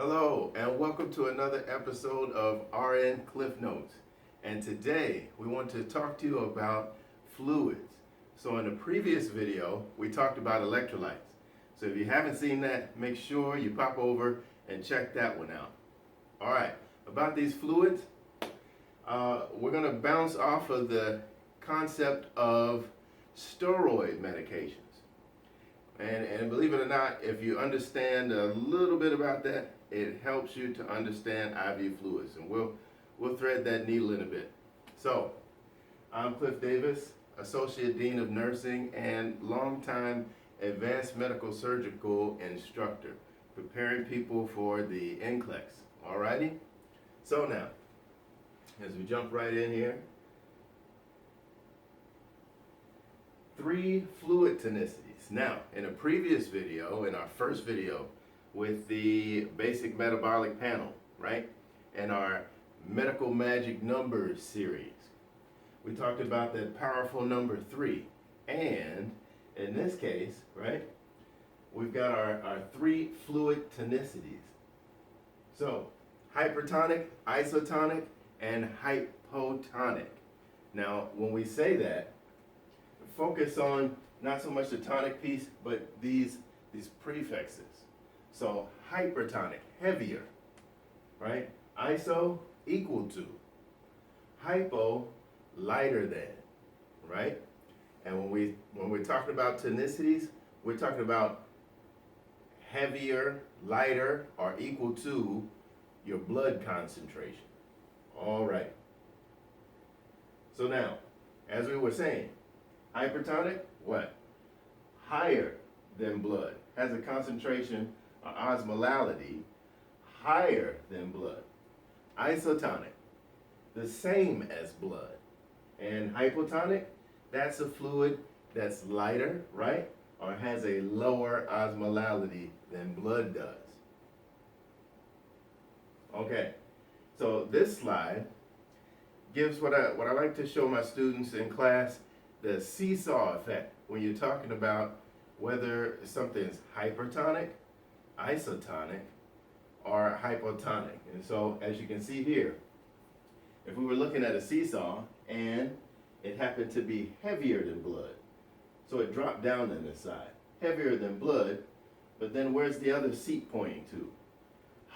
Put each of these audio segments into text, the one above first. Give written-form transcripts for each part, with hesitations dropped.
Hello, and welcome to another episode of RN Cliff Notes. And today we want to talk to you about fluids. So in the previous video, we talked about electrolytes. So if you haven't seen that, make sure you pop over and check that one out. All right, about these fluids, we're going to bounce off of the concept of steroid medications. And believe it or not, if you understand a little bit about that, it helps you to understand IV fluids. And we'll thread that needle in a bit. So, I'm Cliff Davis, Associate Dean of Nursing and longtime Advanced Medical Surgical Instructor, preparing people for the NCLEX. Alrighty? So now, as we jump right in here, 3 fluid tonicities. Now, in a previous video, in our first video with the basic metabolic panel, right, and our medical magic numbers series, we talked about that powerful number 3. And in this case, right, we've got our 3 fluid tonicities. So, hypertonic, isotonic, and hypotonic. Now, when we say that, focus on not so much the tonic piece, but these prefixes. So hypertonic, heavier, right? Iso, equal to. Hypo, lighter than, right? And when we're talking about tonicities, we're talking about heavier, lighter, or equal to your blood concentration. All right. So now, as we were saying, hypertonic, what? Higher than blood. Has a concentration or osmolality higher than blood. Isotonic, the same as blood. And hypotonic, that's a fluid that's lighter, right? Or has a lower osmolality than blood does. Okay, so this slide gives what I like to show my students in class, the seesaw effect, when you're talking about whether something's hypertonic, isotonic, or hypotonic. And so, as you can see here, if we were looking at a seesaw and it happened to be heavier than blood, so it dropped down on this side, heavier than blood, but then where's the other seat pointing to?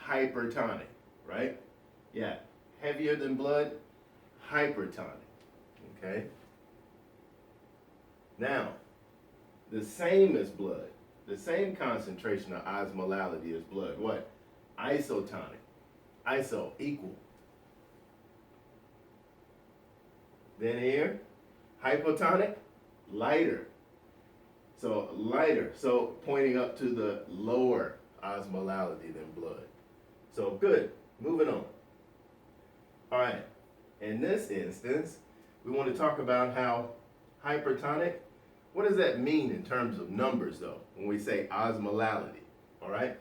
Hypertonic, right? Yeah, heavier than blood, hypertonic, okay? Now, the same as blood, the same concentration of osmolality as blood, what? Isotonic. Iso, equal. Then here, hypotonic, lighter. So lighter, so pointing up to the lower osmolality than blood. So good, moving on. All right, in this instance, we want to talk about how hypertonic, what does that mean in terms of numbers though, when we say osmolality, all right?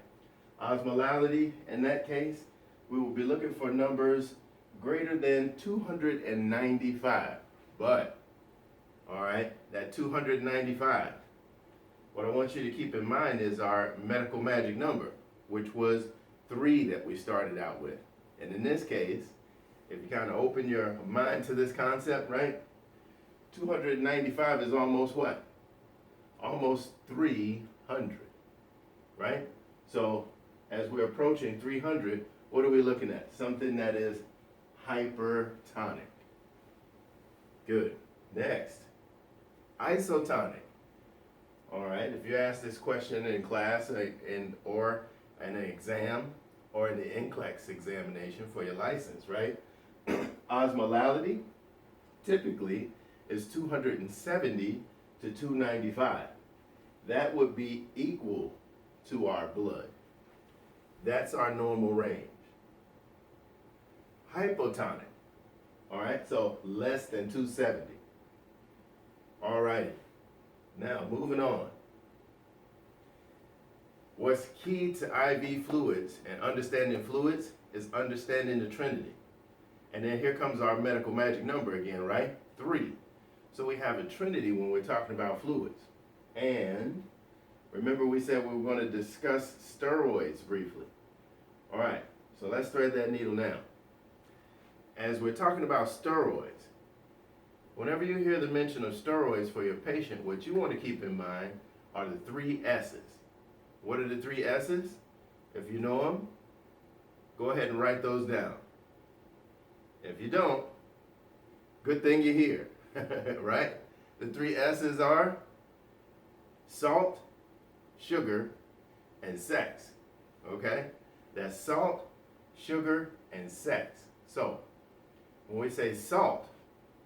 Osmolality, in that case, we will be looking for numbers greater than 295, but, all right, that 295, what I want you to keep in mind is our medical magic number, which was 3 that we started out with. And in this case, if you kind of open your mind to this concept, right? 295 is almost what? Almost 300, right? So as we're approaching 300, what are we looking at? Something that is hypertonic. Good. Next, isotonic. All right, if you ask this question in class or in an exam or in the NCLEX examination for your license, right? Osmolality typically is 270 to 295. That would be equal to our blood. That's our normal range. Hypotonic, all right, so less than 270. All right, now moving on. What's key to IV fluids and understanding fluids is understanding the Trinity. And then here comes our medical magic number again, right? 3. So we have a trinity when we're talking about fluids. And remember we said we were going to discuss steroids briefly. All right, so let's thread that needle now. As we're talking about steroids, whenever you hear the mention of steroids for your patient, what you want to keep in mind are the 3 S's. What are the 3 S's? If you know them, go ahead and write those down. If you don't, good thing you're here, right? The 3 S's are salt, sugar, and sex, okay? That's salt, sugar, and sex. So, when we say salt,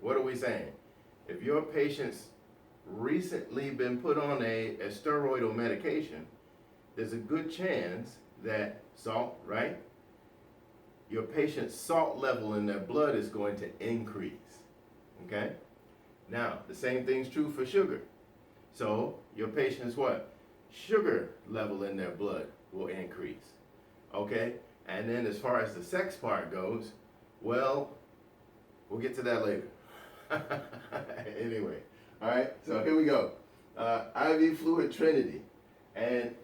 what are we saying? If your patient's recently been put on a steroidal medication, there's a good chance that salt, right? Your patient's salt level in their blood is going to increase, okay? Now, the same thing's true for sugar. So, your patient's what? Sugar level in their blood will increase, okay? And then as far as the sex part goes, well, we'll get to that later. Anyway, all right, so here we go. IV Fluid Trinity and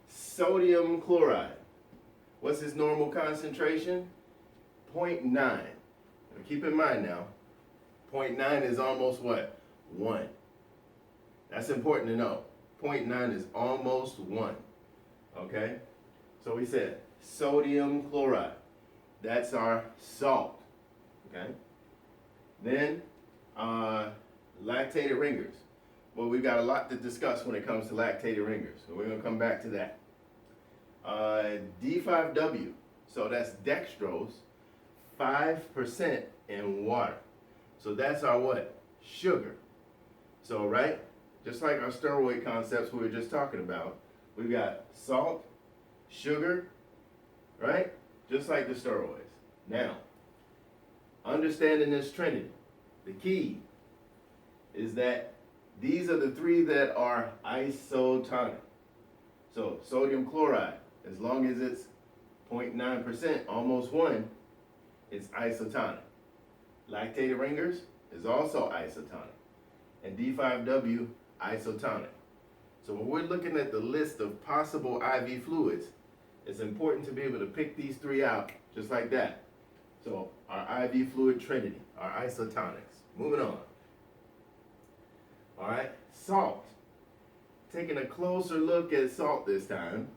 sodium chloride. What's its normal concentration? 0.9. Now keep in mind now, 0.9 is almost what? 1. That's important to know. 0.9 is almost 1. Okay? So we said sodium chloride. That's our salt. Okay? Then, lactated ringers. Well, we've got a lot to discuss when it comes to lactated ringers, so we're going to come back to that. D5W, so that's dextrose, 5% in water. So that's our what? Sugar. So, right, just like our steroid concepts we were just talking about, we've got salt, sugar, right? Just like the steroids. Now, understanding this trinity, the key is that these are the 3 that are isotonic. So sodium chloride, as long as it's 0.9%, almost 1, it's isotonic. Lactated ringers is also isotonic. And D5W, isotonic. So when we're looking at the list of possible IV fluids, it's important to be able to pick these 3 out, just like that. So our IV fluid trinity, our isotonics. Moving on. All right, salt. Taking a closer look at salt this time.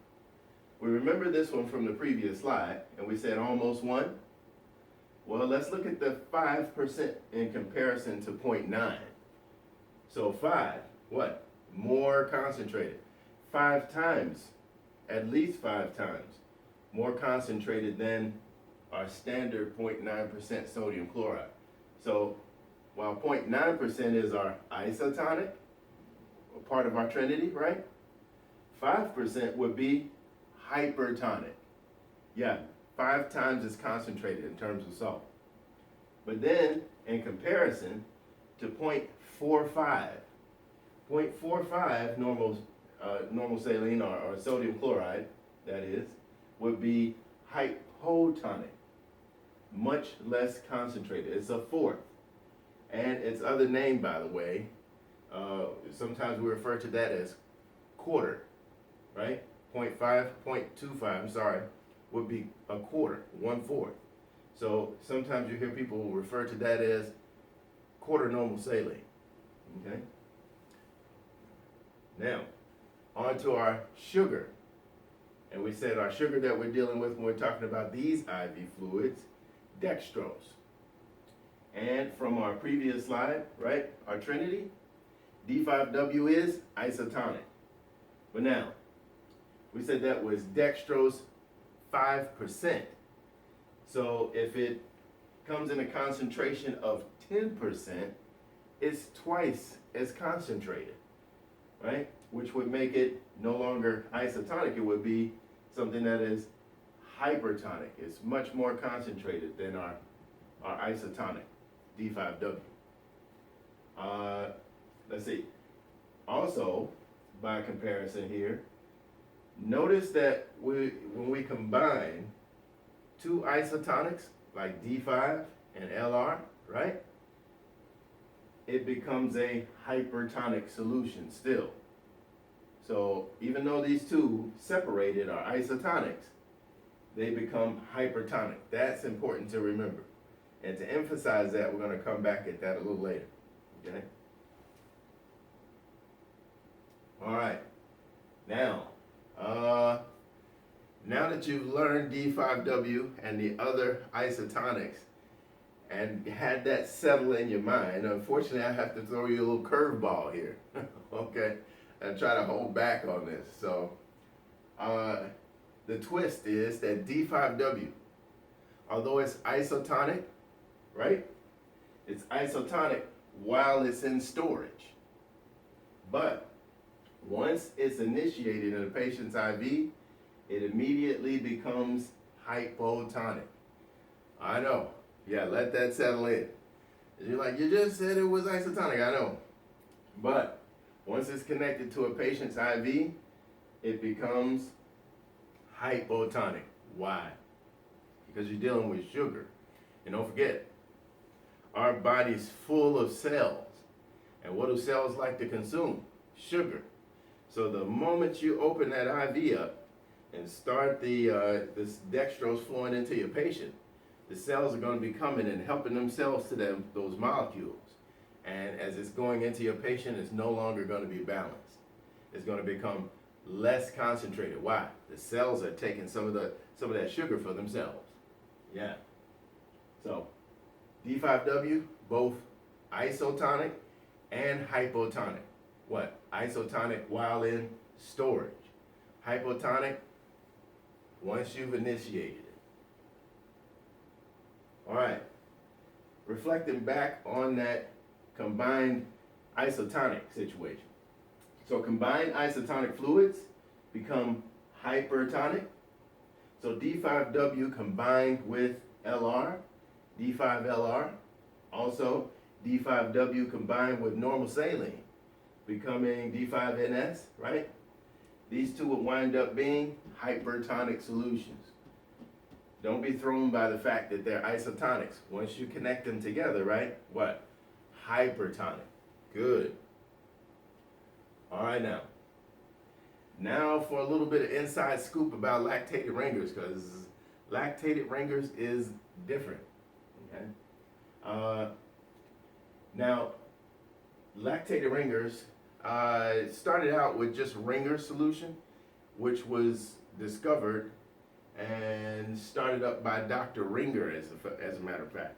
We remember this one from the previous slide, and we said almost 1. Well, let's look at the 5% in comparison to 0.9. So 5, what? More concentrated. 5 times, at least 5 times, more concentrated than our standard 0.9% sodium chloride. So while 0.9% is our isotonic, part of our trinity, right? 5% would be hypertonic. Yeah, 5 times as concentrated in terms of salt. But then, in comparison to 0.45, 0.45 normal saline or sodium chloride, that is, would be hypotonic, much less concentrated. It's a 4th. And its other name, by the way, sometimes we refer to that as quarter, right? 0.25, I'm sorry, would be a quarter, 1/4. So sometimes you hear people refer to that as quarter normal saline, okay? Now, on to our sugar. And we said our sugar that we're dealing with when we're talking about these IV fluids, dextrose. And from our previous slide, right, our trinity, D5W is isotonic. But now, we said that was dextrose 5%. So if it comes in a concentration of 10%, it's twice as concentrated, right? Which would make it no longer isotonic. It would be something that is hypertonic. It's much more concentrated than our isotonic, D5W. Let's see. Also, by comparison here, notice that when we combine 2 isotonics, like D5 and LR, right? It becomes a hypertonic solution still. So even though these 2 separated are isotonics, they become hypertonic. That's important to remember. And to emphasize that, we're going to come back at that a little later. Okay? All right. Now that you've learned D5W and the other isotonics and had that settle in your mind, unfortunately I have to throw you a little curveball here, okay, and try to hold back on this. So the twist is that D5W, although it's isotonic, right? It's isotonic while it's in storage. But once it's initiated in a patient's IV, it immediately becomes hypotonic. I know. Yeah, let that settle in. You're like, you just said it was isotonic. I know. But once it's connected to a patient's IV, it becomes hypotonic. Why? Because you're dealing with sugar. And don't forget, our body's full of cells. And what do cells like to consume? Sugar. So the moment you open that IV up and start this dextrose flowing into your patient, the cells are going to be coming and helping themselves to those molecules. And as it's going into your patient, it's no longer going to be balanced. It's going to become less concentrated. Why? The cells are taking some of that sugar for themselves. Yeah. So D5W, both isotonic and hypotonic. What? Isotonic while in storage. Hypotonic once you've initiated it. All right. Reflecting back on that combined isotonic situation. So combined isotonic fluids become hypertonic. So D5W combined with LR, D5LR. Also D5W combined with normal saline, becoming D5NS, right? These two would wind up being hypertonic solutions. Don't be thrown by the fact that they're isotonics. Once you connect them together, right? What? Hypertonic. Good. All right, now for a little bit of inside scoop about lactated ringers, because lactated ringers is different. Okay. Now, lactated ringers started out with just Ringer solution, which was discovered and started up by Dr. Ringer, as a matter of fact.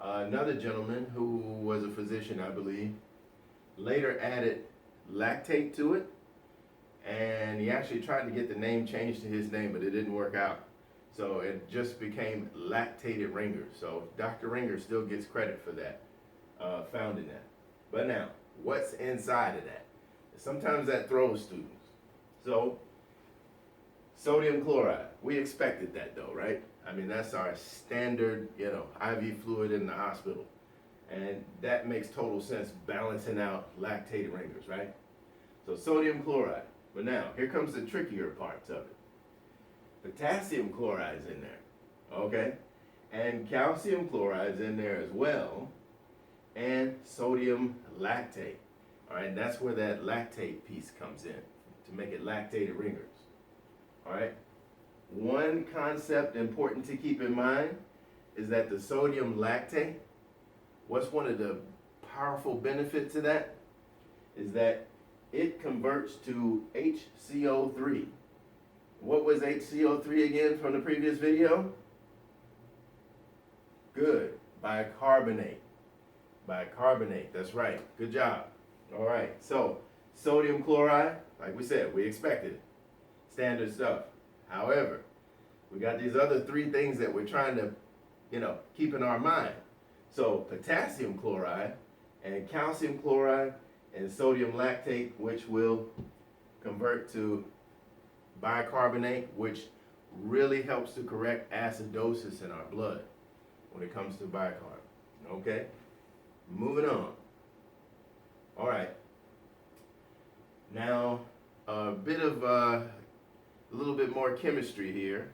Another gentleman who was a physician, I believe, later added lactate to it, and he actually tried to get the name changed to his name, but it didn't work out. So it just became lactated Ringer. So Dr. Ringer still gets credit for that, founding that. But now, what's inside of that? Sometimes that throws students. So, sodium chloride. We expected that though, right? I mean, that's our standard, IV fluid in the hospital. And that makes total sense, balancing out lactated ringers, right? So sodium chloride. But now, here comes the trickier parts of it. Potassium chloride's in there, okay? And calcium chloride's in there as well, and sodium lactate. All right, that's where that lactate piece comes in, to make it lactated ringers. All right, one concept important to keep in mind is that the sodium lactate, what's one of the powerful benefits of that is that it converts to HCO3. What was HCO3 again from the previous video? Good, bicarbonate. Bicarbonate, that's right, good job. All right, so sodium chloride, like we said, we expected it. Standard stuff. However, we got these other three things that we're trying to, keep in our mind. So potassium chloride and calcium chloride and sodium lactate, which will convert to bicarbonate, which really helps to correct acidosis in our blood when it comes to bicarb. Okay, moving on. All right. Now, a little bit more chemistry here.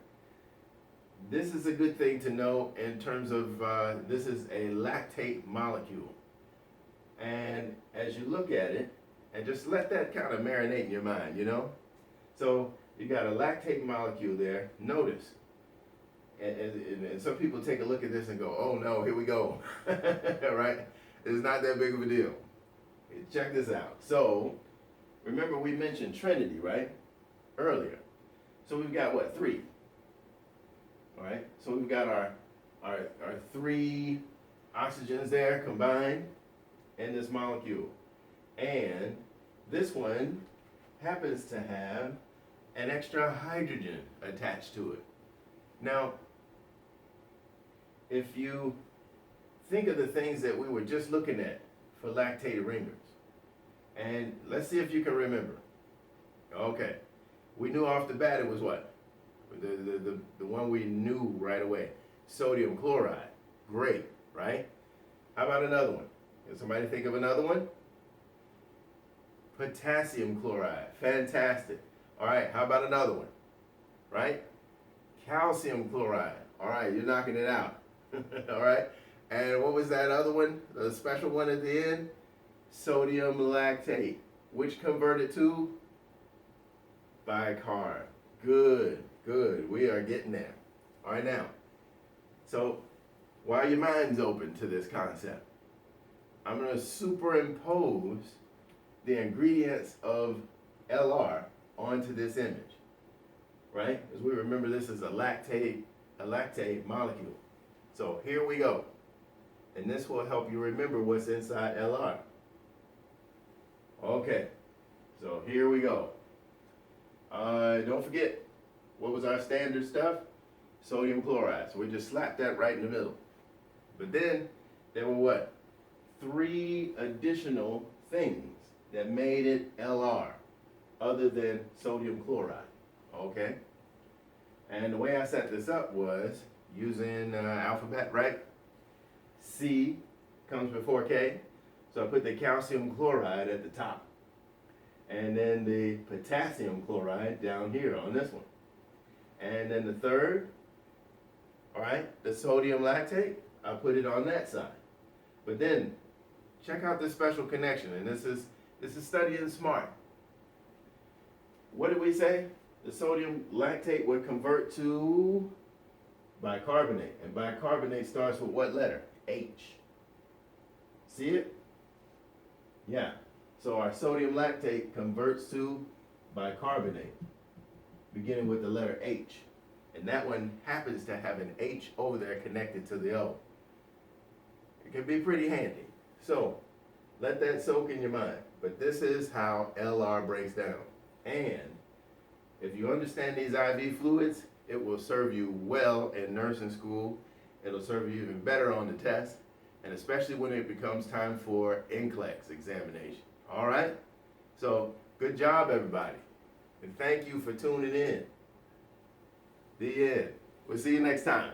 This is a good thing to know in terms of this is a lactate molecule. And as you look at it, and just let that kind of marinate in your mind, So you got a lactate molecule there. Notice, And some people take a look at this and go, oh no, here we go, right? It's not that big of a deal. Check this out. So, remember we mentioned Trinity, right? Earlier. So we've got what, 3? All right, so we've got our 3 oxygens there combined in this molecule. And this one happens to have an extra hydrogen attached to it. Now, if you think of the things that we were just looking at for lactate ringers, and let's see if you can remember. Okay, we knew off the bat it was what? The one we knew right away, sodium chloride. Great, right? How about another one? Can somebody think of another one? Potassium chloride. Fantastic. All right, how about another one? Right? Calcium chloride. All right, you're knocking it out. All right? And what was that other one? The special one at the end? Sodium lactate, which converted to bicarb. Good, good. We are getting there. All right, now. So, while your mind's open to this concept, I'm going to superimpose the ingredients of LR onto this image, right? As we remember, this is a lactate molecule. So here we go. And this will help you remember what's inside LR. Okay, so here we go. Don't forget, what was our standard stuff? Sodium chloride. So we just slapped that right in the middle. But then there were what? 3 additional things that made it LR other than sodium chloride. Okay? And the way I set this up was using alphabet, right? C comes before K. So I put the calcium chloride at the top. And then the potassium chloride down here on this one. And then the third, all right, the sodium lactate, I put it on that side. But then, check out this special connection, and this is studying smart. What did we say? The sodium lactate would convert to bicarbonate, and bicarbonate starts with what letter? H. See it? Yeah. So our sodium lactate converts to bicarbonate, beginning with the letter H. And that one happens to have an H over there connected to the O. It can be pretty handy. So, let that soak in your mind. But this is how LR breaks down. And if you understand these IV fluids, it will serve you well in nursing school. It'll serve you even better on the test, and especially when it becomes time for NCLEX examination. All right? So, good job, everybody. And thank you for tuning in. The end. We'll see you next time.